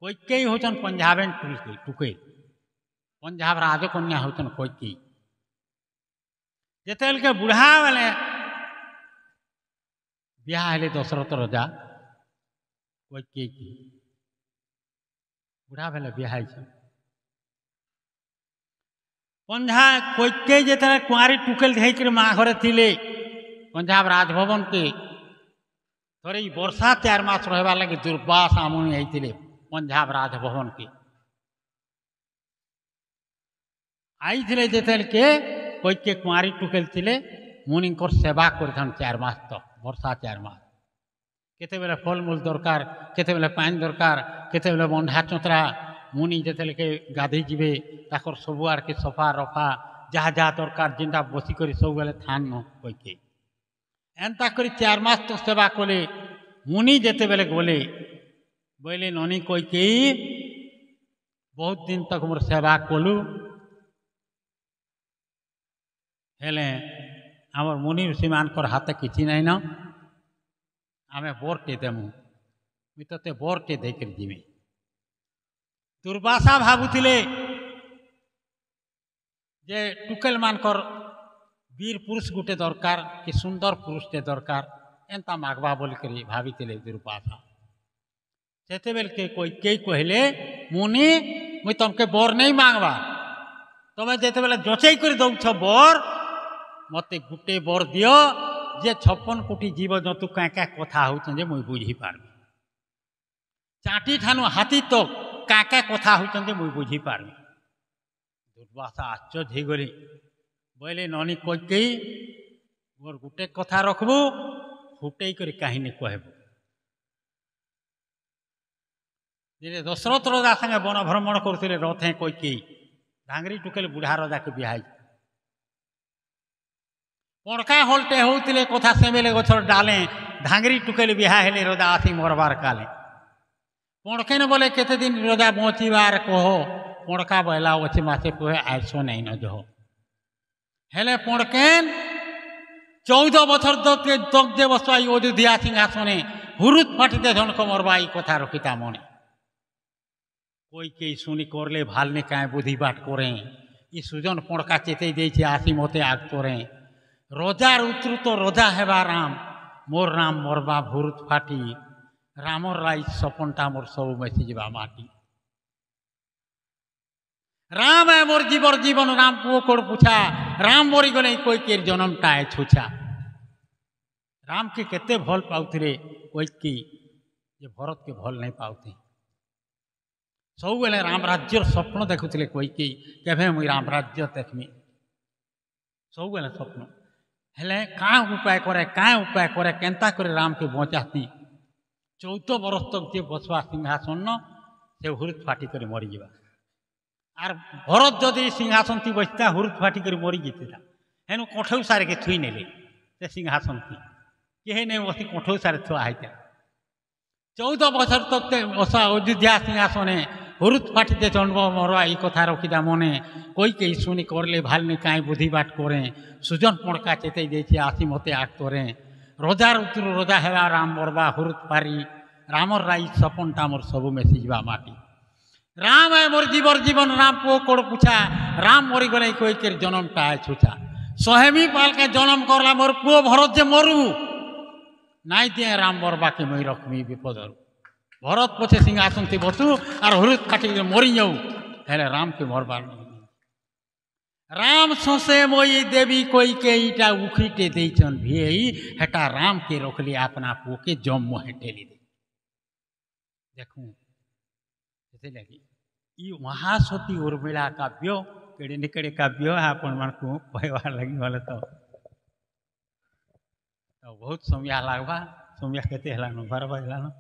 कैकेयी होचन पंजाबेन टुके पंजाब राजकन्या होचन कैकेयी जेतेल के बुढ़ा बेले बिहा हेले दशरथ राजा कैकेयी की बुढ़ा बेले बिहा पंजा कैकेयी जेते कुआरी टुकेल धैकर माँ घरे थिले पंजाब राजभवन के थोड़े वर्षा 4 मास रहवा लगे दुर्वासा मुनि होते पंजाब राजभवन के आई थे जेते के कैकेयी कुआरी टुकेल थिले मुनि सेवा कर 4 मास तक वर्षा 4 मास केते बेले फलमूल दरकार केते बेले पानी दरकार केते बेले बंधा चोतरा मुनि जेते के गाधे जीवे ताकर सब आर के सफा रफा जहाँ जहाँ दरकार जिनटा बसी कर सब बेले थान न कैकेयी एंता कर 4 मास तो सेवा कले मुनि जेते बेले गले बोले ननी कैकेयी बहुत दिन तक मोर सेवा कलु हेले आमर मुनि ऋषि मानकर हाथे किसी नहीं न आमे बोरटे देमु मुई तते बोरटे देकर जीवे दुर्वासा भावुथिले जे टुकेल मानकर वीर पुरुष गुटे दरकार कि सुंदर पुरुषटे दरकार एंता मागवा बोल करी भाविथिले दुर्वासा सेते बेल के कैकेयी कहले मुनि मुई तमके बर नहीं मांगवा तमे जेते बेले जचई कर दउछ बर मते गुटे बर दियो जे 56 कोटी जीव जंतु क्या क्या कथा होचन जे मुई बुझी पारबी चाटी ठानु हाथी तो क्या क्या कथा होचन जे मुई बुझी पारबी दुर्वासा आश्चर्य हो गली बोले ननी कैकेयी मोर गुटे कथा रखबू फुटई कर काहिनी कहबू दिने दशरथ राजा संगे वन भ्रमण करते रथे कैकेयी धांगरी टुकेल बुढ़ा राजा के बिहाई पड़का हल्टे होते कथा सेमेले गछर डाले धांगरी टुकेल बिहा हेले रजा आसी मरबार काले पड़के न बोले केते दिन रजा बचिबार कह पड़का बहला अच्छे मासे कहे आयसो नहीं न जह हेले पड़केन 14 बछर दग्धे बसवाई अयोध्या सिंहासने हुरुत फाटिते झनक मरबाई कथा रखिता मने कैकेयी शुनी करले भालने क्या बुद्धि बाट करें ये सुजन पड़का चेते दे आसी मते आग तोरें रजार उतरु तो रजा हेबा राम मोर राम मरबा भुरुत फाटी रामर राई सपनटा मोर सब मेसी जा माटी राम है मोर जीवर जीवन राम पुओ कोड़ पूछा राम मरी गले कैकेयी जन्मटा है छुछा राम के केते भल पाउथिले कैकेयी जे भरत के भल नहीं पाउथि सब बेले राम राज्यर स्वप्न देखुले कैकेयी केभे मुई राम राज्य देखमी सब बेले स्वप्न हेले क्या उपाय करे केंता करे राम के बचाती 14 बरस तक जे बसवा सिंहासन से हुरुत फाटी कर मरीजा आर भरत जदि सिंहासन थी बसता हुरुत फाटी कर मरी जीता हेनु कठौ सारे के थुई नेले से सिंहासन थी कहे नहीं बसी कठौ सारे थुआ है 14 बछर तक अयोध्या सिंहासने हुरुत फाटीते जन्म मरवा ये कथा रखिदा मने कैकेयी शुनी करले भालने कहीं बुद्धि बाट करें सुजन पड़का चेते दे आसी मते आग तोरें रजार उतरु रजा हेबा राम मरबा हुरुत पारी रामर राई सपनटा मोर सब मेसी जा माटी राम है मोर जीवर जीवन राम पुओ कोड़ पूछा राम मरी गले कैकेयी जन्मटा है छुछा 100 पाल के जन्म करला मोर पुओ भरत जे मरु नाई दिए राम मरबा के मई रखमी विपदरू भरत पछे सिंहासन थी बसु और हुरुत फाटी मरी जाऊ हेले राम के मरबार राम सोसे मोई देवी कैकेयीटा उखीटे देचन भियई हेटा राम के रखली अपना पुओ के जम हेटेली दे देखूँ लगी ये महासती उर्मिला काव्य केड़े निकड़े काव्य आपण मन को कहवार लगी वाले तो बहुत समय लागबा समय केते हलानो 12 बजलानो